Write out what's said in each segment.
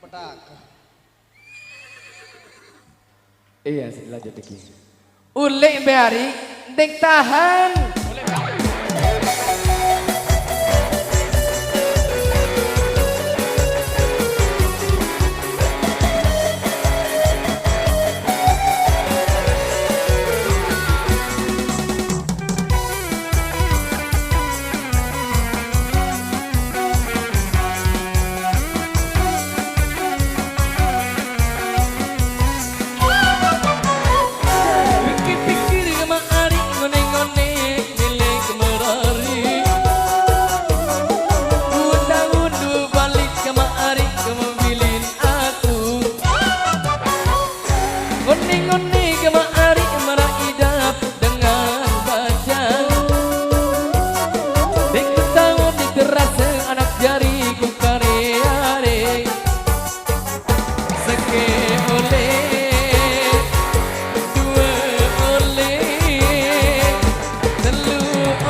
Pedak. Iya, lanjut lagi. Ulik beari, dek tahan. Ngoni kemari meraidap dengan baca. Dek tahun diterasa anak jariku kare-are. Seke oleh, dua oleh, telu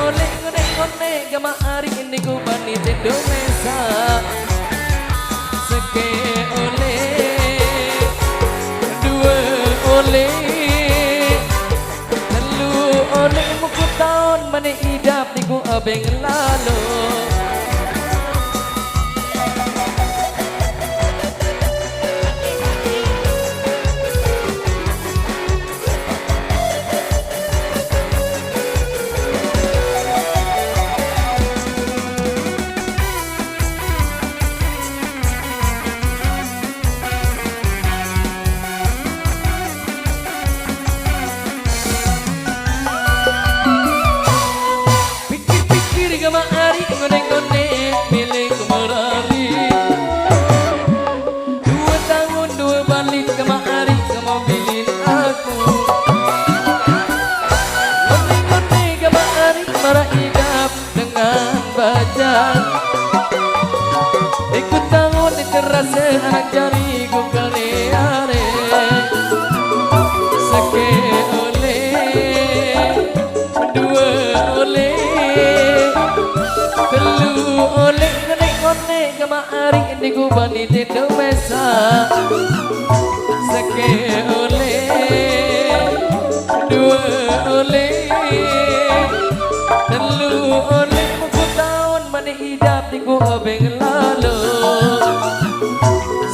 oleh. Ngoni kemari ini ku bani Indonesia. Seke oleh, dua oleh, telu oleh. Muku tahun mana hidup di ku abeng lalu. Kemari ngone-ngone milik merari. 2 tahun 2 balik kemari kemobilin aku. Ngone-ngone kemari meraidap dengan baca. Ikut tahun terasa anak jariku kare-are. Seke oleh, 2 oleh, telu oleh. Ngone kemari ini ku bani Indonesia. Seke oleh, 2 oleh, telu oleh. Muku tahun mana hidup di ku abeng lalu.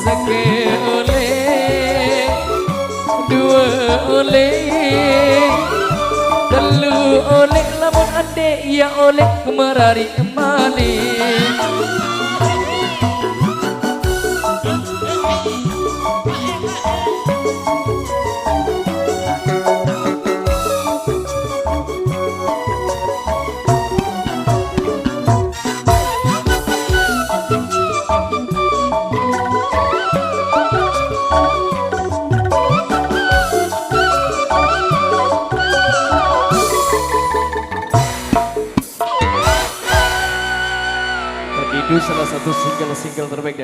Seke oleh, 2 oleh, telu oleh. Lamun ande ia oleh kemerari emani. Itu salah satu single terbaik dari